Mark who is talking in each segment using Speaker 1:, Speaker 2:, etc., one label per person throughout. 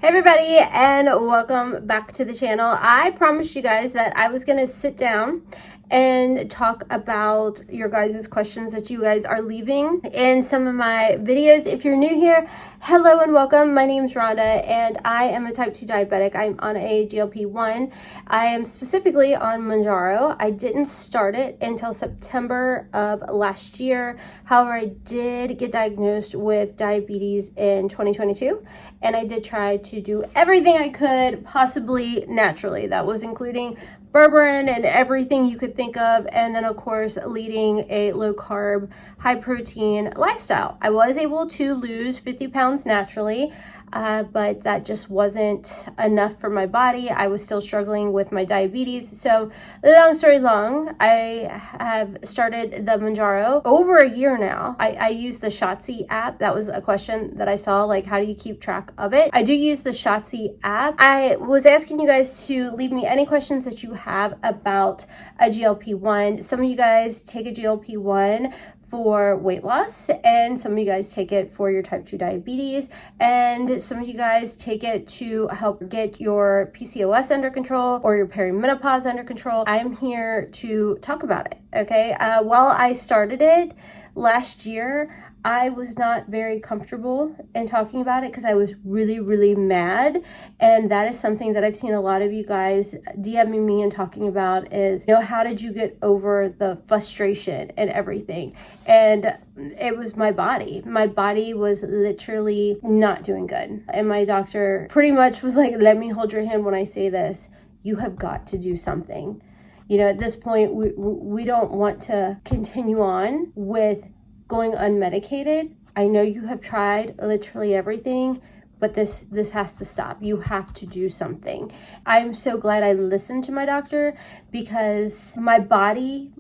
Speaker 1: Hey everybody, and welcome back to the channel. I promised you guys that I was gonna sit down and talk about your guys' questions that you guys are leaving in some of my videos. If you're new here, hello and welcome. My name is Rhonda and I am a type 2 diabetic. I'm on a glp1. I am specifically on Mounjaro. I didn't start it until September of last year. However, I did get diagnosed with diabetes in 2022, and I did try to do everything I could possibly naturally. That was including berberine and everything you could think of, and then of course leading a low carb, high protein lifestyle. I was able to lose 50 pounds naturally, but that just wasn't enough for my body. I was still struggling with my diabetes. So long story long, I have started the Mounjaro over a year now. I use the Shotzi app. That was a question that I saw, like, how do you keep track of it? I do use the Shotzi app. I was asking you guys to leave me any questions that you have about a GLP-1. Some of you guys take a GLP-1 for weight loss, and some of you guys take it for your type 2 diabetes, and some of you guys take it to help get your PCOS under control or your perimenopause under control. I'm here to talk about it, okay? While I started it last year, I was not very comfortable in talking about it because I was really mad, and that is something that I've seen a lot of you guys DMing me and talking about is, you know, how did you get over the frustration and everything? And it was my body. My body was literally not doing good, and my doctor pretty much was like, let me hold your hand when I say this. You have got to do something. You know, at this point, we don't want to continue on with going unmedicated. I know you have tried literally everything, but this has to stop. You have to do something. I'm so glad I listened to my doctor, because my body,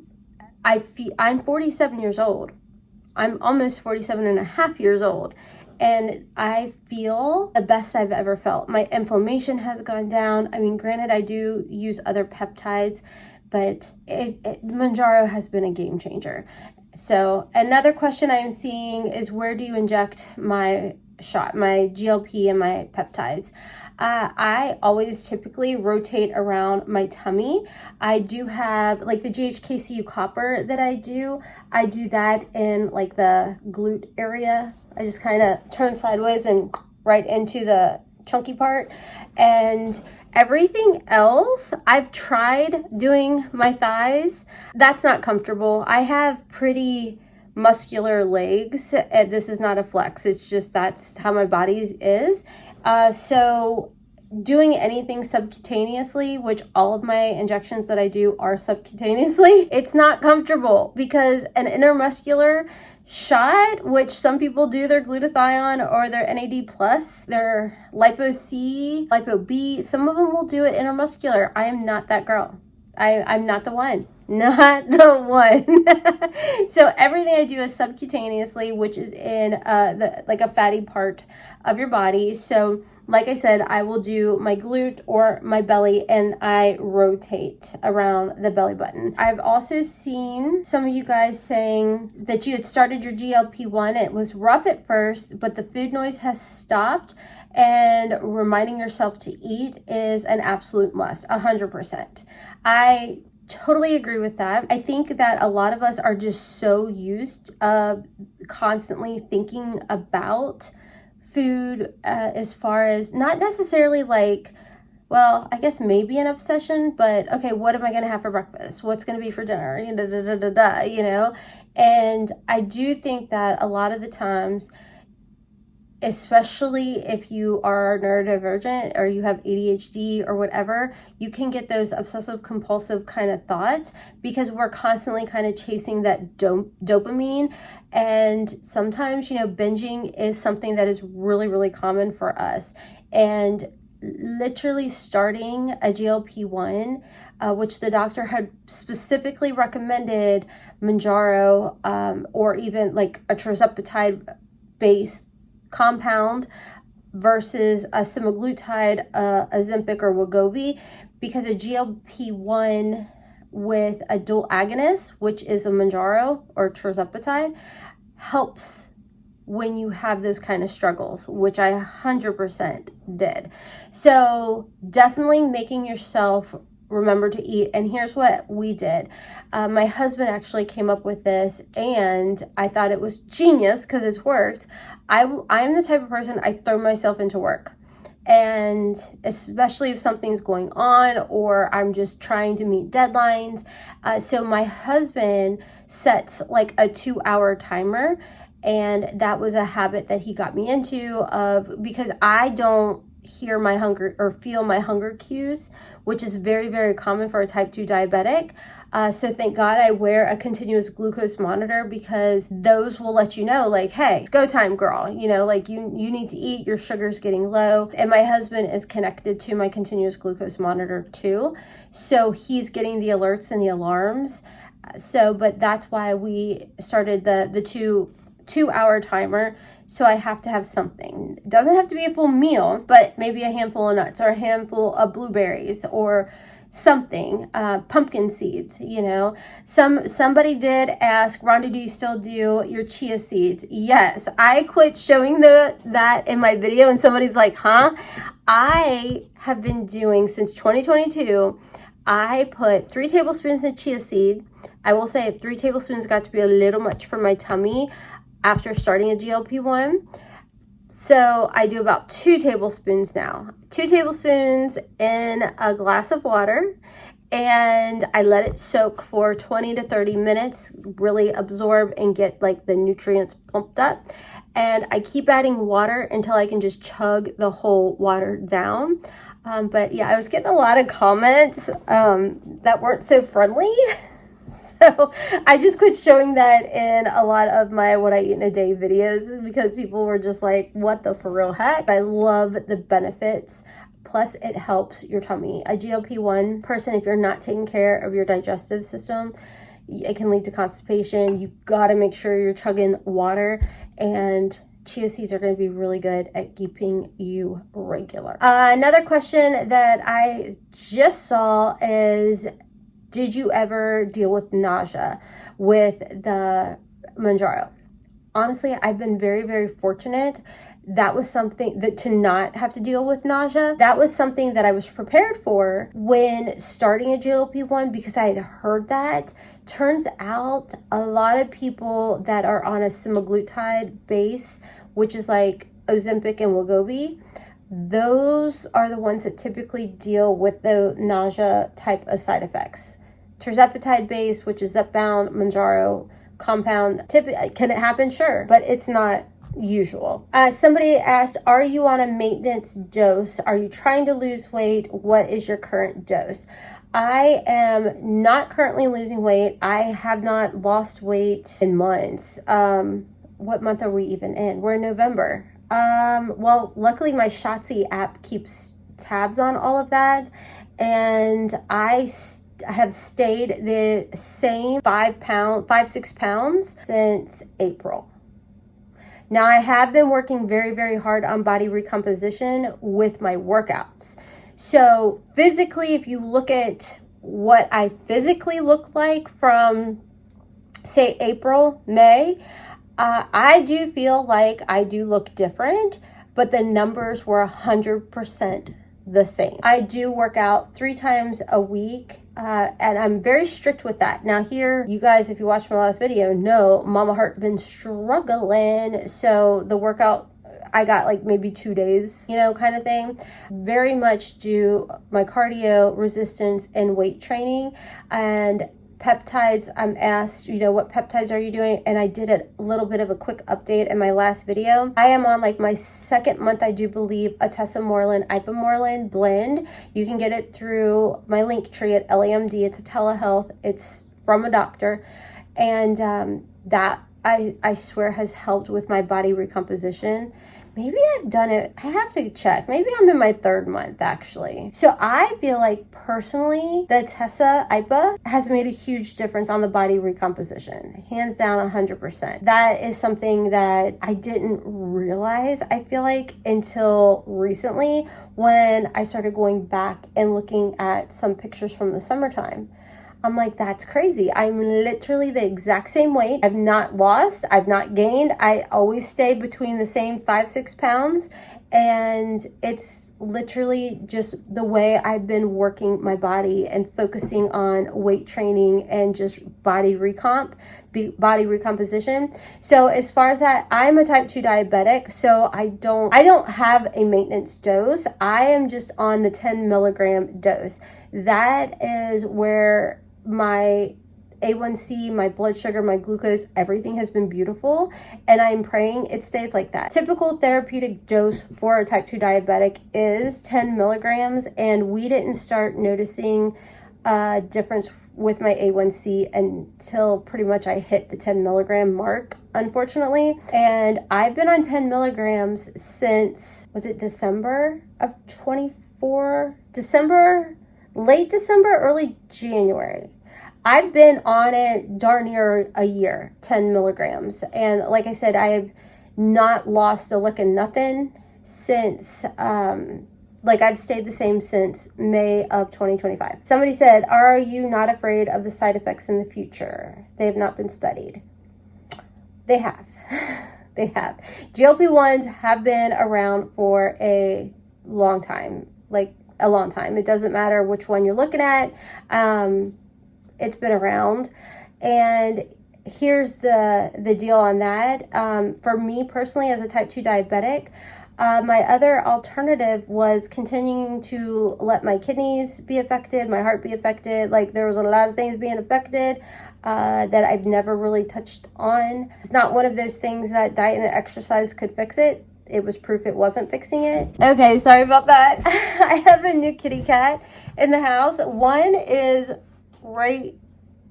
Speaker 1: I'm 47 years old. I'm almost 47 and a half years old. And I feel the best I've ever felt. My inflammation has gone down. I mean, granted, I do use other peptides, but Mounjaro has been a game changer. So another question I'm seeing is, where do you inject my shot, my GLP and my peptides? I always typically rotate around my tummy. I do have like the GHKCU copper that I do that in like the glute area. I just kind of turn sideways and right into the chunky part. And everything else, I've tried doing my thighs. That's not comfortable. I have pretty muscular legs, and this is not a flex. It's just that's how my body is. So doing anything subcutaneously, which all of my injections that I do are subcutaneously, it's not comfortable, because an intermuscular shot, which some people do their glutathione or their NAD+, their lipo-C, lipo-B, some of them will do it intermuscular. I am not that girl. I'm not the one. Not the one. So everything I do is subcutaneously, which is in like a fatty part of your body. So like I said, I will do my glute or my belly, and I rotate around the belly button. I've also seen some of you guys saying that you had started your GLP-1. It was rough at first, but the food noise has stopped, and reminding yourself to eat is an absolute must, 100%. I totally agree with that. I think that a lot of us are just so used of constantly thinking about food, as far as not necessarily like, well, I guess maybe an obsession, but okay, what am I going to have for breakfast? What's going to be for dinner? You know? And I do think that a lot of the times, especially if you are neurodivergent or you have ADHD or whatever, you can get those obsessive compulsive kind of thoughts, because we're constantly kind of chasing that dopamine. And sometimes, you know, binging is something that is really common for us. And literally starting a GLP-1, which the doctor had specifically recommended Mounjaro, or even like a tirzepatide based compound versus a semaglutide, Ozempic or Wegovy, because a GLP-1 with a dual agonist, which is a Mounjaro or tirzepatide, helps when you have those kind of struggles, which I 100% did. So definitely making yourself remember to eat. And here's what we did. My husband actually came up with this, and I thought it was genius because it's worked. I am the type of person, I throw myself into work. And especially if something's going on or I'm just trying to meet deadlines. So my husband sets like a 2-hour timer, and that was a habit that he got me into, because I don't hear my hunger or feel my hunger cues, which is very, very common for a type 2 diabetic. So thank God I wear a continuous glucose monitor, because those will let you know, like, hey, it's go time, girl. You know, like you need to eat, your sugar's getting low. And my husband is connected to my continuous glucose monitor too. So he's getting the alerts and the alarms. But that's why we started the two-hour timer. So I have to have something. It doesn't have to be a full meal, but maybe a handful of nuts or a handful of blueberries or something, pumpkin seeds, you know. Somebody did ask, Rhonda, do you still do your chia seeds? Yes, I quit showing that in my video, and somebody's like, huh? I have been doing since 2022. I put 3 tablespoons of chia seed. I will say 3 tablespoons got to be a little much for my tummy after starting a GLP-1. So I do about 2 tablespoons now. 2 tablespoons in a glass of water, and I let it soak for 20 to 30 minutes, really absorb and get like the nutrients pumped up. And I keep adding water until I can just chug the whole water down. But yeah, I was getting a lot of comments that weren't so friendly. So I just quit showing that in a lot of my what I eat in a day videos, because people were just like, what the for real heck? I love the benefits. Plus it helps your tummy. A GLP-1 person, if you're not taking care of your digestive system, it can lead to constipation. You gotta make sure you're chugging water, and chia seeds are going to be really good at keeping you regular. Another question that I just saw is, did you ever deal with nausea with the Mounjaro? Honestly, I've been very, very fortunate. That was something that to not have to deal with nausea. That was something that I was prepared for when starting a GLP-1, because I had heard that. Turns out a lot of people that are on a semaglutide base, which is like Ozempic and Wegovy, those are the ones that typically deal with the nausea type of side effects. Tirzepatide base, which is Zepbound, Mounjaro, compound, can it happen? Sure, but it's not usual. Somebody asked, are you on a maintenance dose? Are you trying to lose weight? What is your current dose? I am not currently losing weight. I have not lost weight in months. What month are we even in? We're in November. Well, luckily my Shotzi app keeps tabs on all of that, and I have stayed the same 5-6 pounds since April. Now I have been working very, very hard on body recomposition with my workouts. So physically, if you look at what I physically look like from, say, April, May, I do feel like I do look different, but the numbers were 100% the same. I do work out 3 times a week, and I'm very strict with that. Now here, you guys, if you watched my last video, know Mama Heart been struggling. So the workout, I got like maybe 2 days, you know, kind of thing. Very much do my cardio, resistance, and weight training. And peptides, I'm asked, you know, what peptides are you doing? And I did a little bit of a quick update in my last video. I am on like my 2nd month, I do believe, a tesamorelin, ipamorelin blend. You can get it through my link tree at LAMD. It's a telehealth. It's from a doctor. And that, I swear, has helped with my body recomposition. Maybe I've done it, I have to check. Maybe I'm in my 3rd month, actually. So I feel like personally, the Tessa IPA has made a huge difference on the body recomposition. Hands down, 100%. That is something that I didn't realize, I feel like, until recently when I started going back and looking at some pictures from the summertime. I'm like, that's crazy. I'm literally the exact same weight. I've not lost, I've not gained. I always stay between the same 5-6 pounds. And it's literally just the way I've been working my body and focusing on weight training and just body recomposition. So as far as that, I'm a type 2 diabetic, so I don't have a maintenance dose. I am just on the 10 milligram dose. That is where my A1C, my blood sugar, my glucose, everything has been beautiful, and I'm praying it stays like that. Typical therapeutic dose for a type 2 diabetic is 10 milligrams, and we didn't start noticing a difference with my A1C until pretty much I hit the 10 milligram mark, unfortunately. And I've been on 10 milligrams since, was it December of 24? Late December, early January. I've been on it darn near a year, 10 milligrams. And like I said, I have not lost a lick of nothing since, I've stayed the same since May of 2025. Somebody said, are you not afraid of the side effects in the future? They have not been studied. They have. They have. GLP-1s have been around for a long time, like a long time. It doesn't matter which one you're looking at. It's been around. And here's the deal on that. For me personally, as a type 2 diabetic, my other alternative was continuing to let my kidneys be affected, my heart be affected. Like, there was a lot of things being affected that I've never really touched on. It's not one of those things that diet and exercise could fix it. It was proof it wasn't fixing it. Okay, sorry about that. I have a new kitty cat in the house. One is right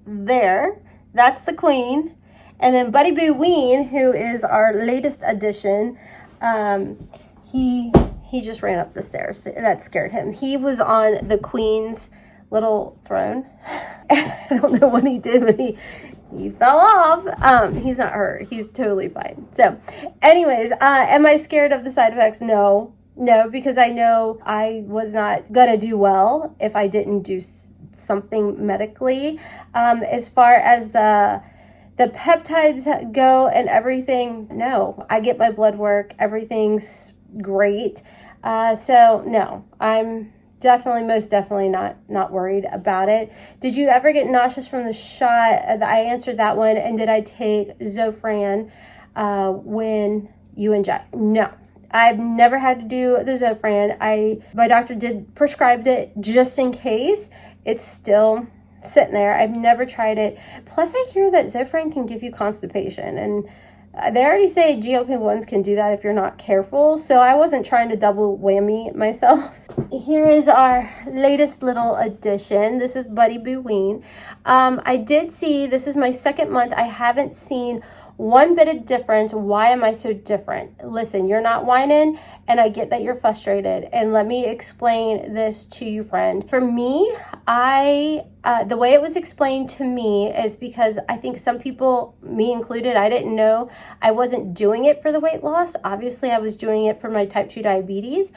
Speaker 1: there. That's the queen. And then Buddy Boo Ween, who is our latest addition, he just ran up the stairs. That scared him. He was on the queen's little throne. I don't know what he did, but he fell off. He's not hurt. He's totally fine. So anyways, am I scared of the side effects? No, because I know I was not gonna do well if I didn't do something medically. As far as the peptides go and everything, no, I get my blood work. Everything's great. So no, I'm most definitely not worried about it. Did you ever get nauseous from the shot? I answered that one. And did I take Zofran when you inject? No. I've never had to do the Zofran. My doctor did prescribed it just in case. It's still sitting there. I've never tried it. Plus, I hear that Zofran can give you constipation, and they already say GLP-1s can do that if you're not careful. So I wasn't trying to double whammy myself. Here is our latest little addition. This is Buddy Boo Ween. I did see, this is my second month. I haven't seen one bit of difference. Why am I so different? Listen, you're not whining, and I get that you're frustrated. And let me explain this to you, friend. For me, the way it was explained to me is because I think some people, me included, I didn't know I wasn't doing it for the weight loss. Obviously, I was doing it for my type 2 diabetes.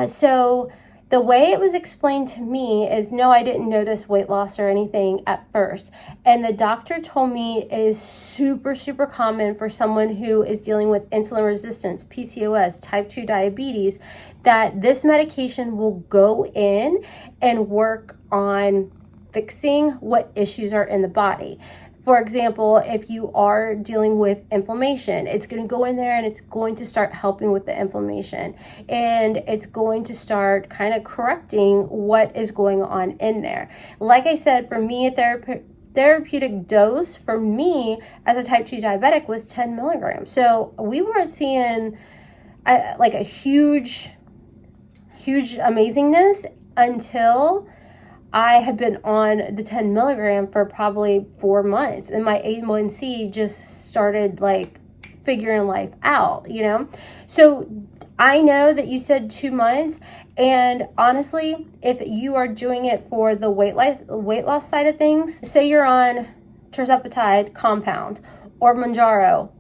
Speaker 1: So the way it was explained to me is, no, I didn't notice weight loss or anything at first. And the doctor told me it is super, super common for someone who is dealing with insulin resistance, PCOS, type 2 diabetes, that this medication will go in and work on fixing what issues are in the body. For example, if you are dealing with inflammation, it's going to go in there and it's going to start helping with the inflammation. And it's going to start kind of correcting what is going on in there. Like I said, for me, a therapeutic dose for me as a type 2 diabetic was 10 milligrams. So we weren't seeing like a huge amazingness until I had been on the 10 milligram for probably 4 months, and my A1C just started like figuring life out, you know? So I know that you said 2 months, and honestly, if you are doing it for the weight loss side of things, say you're on tirzepatide compound or Mounjaro,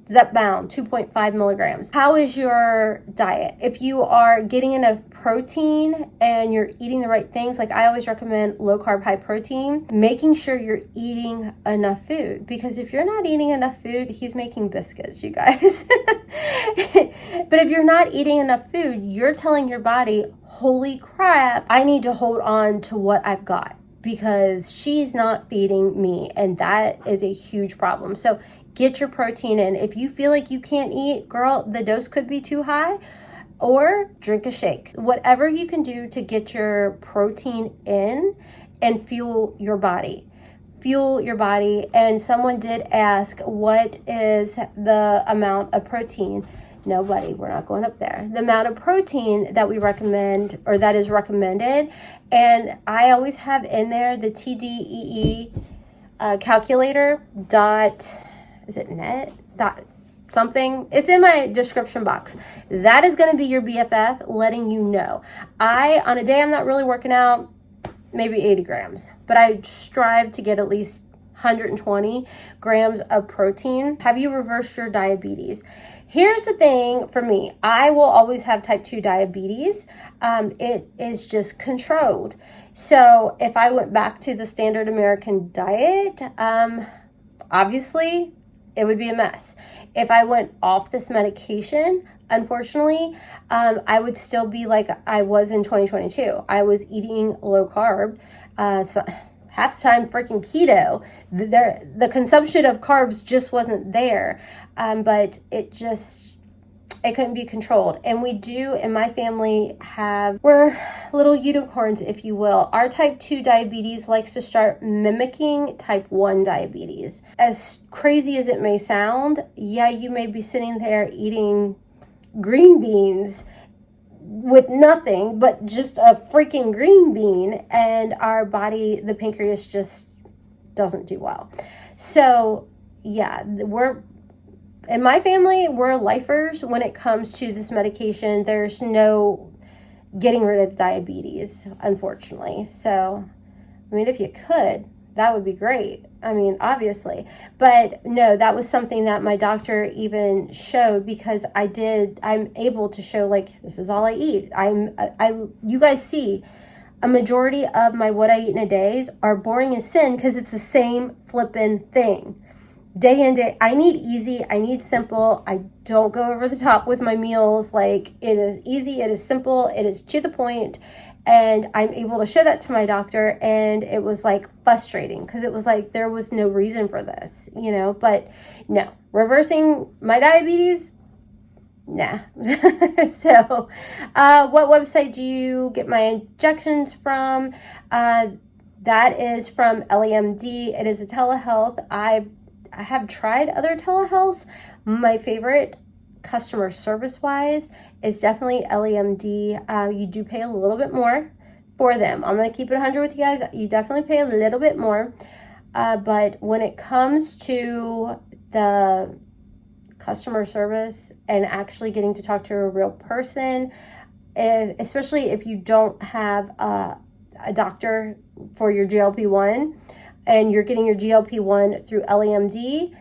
Speaker 1: Zepbound, 2.5 milligrams. How is your diet? If you are getting enough protein and you're eating the right things, like I always recommend low carb, high protein, making sure you're eating enough food. Because if you're not eating enough food, he's making biscuits, you guys. But if you're not eating enough food, you're telling your body, holy crap, I need to hold on to what I've got because she's not feeding me. And that is a huge problem. So get your protein in. If you feel like you can't eat, girl, the dose could be too high, or drink a shake. Whatever you can do to get your protein in and fuel your body. Fuel your body. And someone did ask, what is the amount of protein? Nobody, we're not going up there. The amount of protein that we recommend, or that is recommended, and I always have in there the TDEE calculator dot, is it net? Dot something. It's in my description box. That is going to be your BFF letting you know. On a day I'm not really working out, maybe 80 grams, but I strive to get at least 120 grams of protein. Have you reversed your diabetes? Here's the thing for me. I will always have type 2 diabetes. It is just controlled. So if I went back to the standard American diet, obviously it would be a mess. If I went off this medication, unfortunately, I would still be like I was in 2022. I was eating low carb, so half the time freaking keto. The consumption of carbs just wasn't there, but it couldn't be controlled. And we do, in my family, we're little unicorns, if you will. Our type 2 diabetes likes to start mimicking type 1 diabetes. As crazy as it may sound, yeah, you may be sitting there eating green beans with nothing but just a freaking green bean, and our body, the pancreas, just doesn't do well. So yeah, in my family, we're lifers when it comes to this medication. There's no getting rid of diabetes, unfortunately. So, I mean, if you could, that would be great. I mean, obviously. But no, that was something that my doctor even showed, because I'm able to show, like, this is all I eat. You guys see, a majority of what I eat in a day are boring as sin, because it's the same flippin' thing. Day in, day, I need easy, I need simple. I don't go over the top with my meals. Like, it is easy, it is simple, it is to the point. And I'm able to show that to my doctor, and it was like frustrating, because it was like there was no reason for this, but no, reversing my diabetes, nah. So, what website do you get my injections from? That is from LAMD. It is a telehealth. I have tried other telehealths. My favorite, customer service wise, is definitely LAMD. You do pay a little bit more for them. I'm going to keep it 100 with you guys. You definitely pay a little bit more. But when it comes to the customer service and actually getting to talk to a real person, especially if you don't have a doctor for your GLP-1, and you're getting your GLP-1 through LAMD,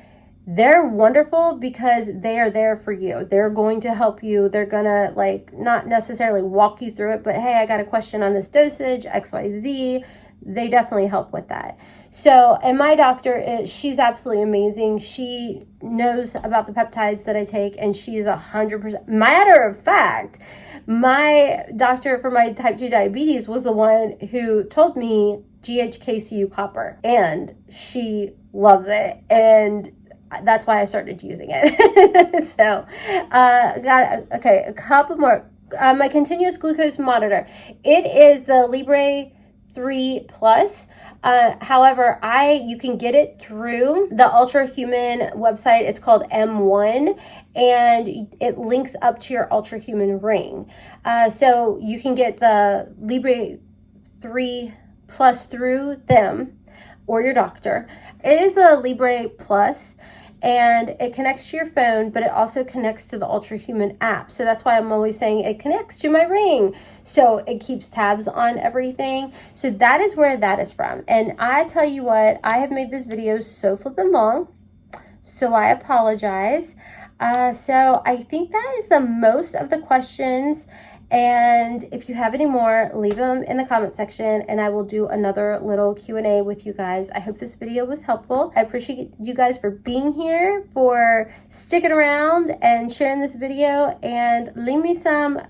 Speaker 1: they're wonderful, because they are there for you. They're going to help you. They're going to, like, not necessarily walk you through it, but hey, I got a question on this dosage, XYZ. They definitely help with that. So, and my doctor, she's absolutely amazing. She knows about the peptides that I take, and she is 100%. Matter of fact, my doctor for my type 2 diabetes was the one who told me GHKCU copper, and she loves it, and that's why I started using it. So, a couple more. My continuous glucose monitor. It is the Libre 3 Plus. However, you can get it through the Ultra Human website. It's called M1, and it links up to your Ultra Human ring. So you can get the Libre 3 Plus through them or your doctor. It is the Libre Plus, and it connects to your phone, but it also connects to the Ultra Human app. So that's why I'm always saying it connects to my ring. So it keeps tabs on everything. So that is where that is from. And I tell you what, I have made this video so flippin' long, so I apologize. So I think that is the most of the questions. And if you have any more, leave them in the comment section and I will do another little Q&A with you guys. I hope this video was helpful. I appreciate you guys for being here, for sticking around and sharing this video, and leave me some,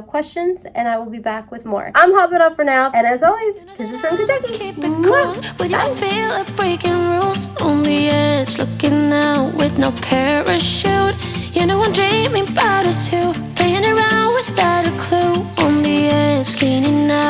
Speaker 1: questions and I will be back with more. I'm hopping off for now, and as always, this is from Kentucky.
Speaker 2: Keep it cool with your feel like breaking rules on the edge, looking out with no parachute. You know I'm dreaming about us too, playing around without a clue on the edge, leaning out.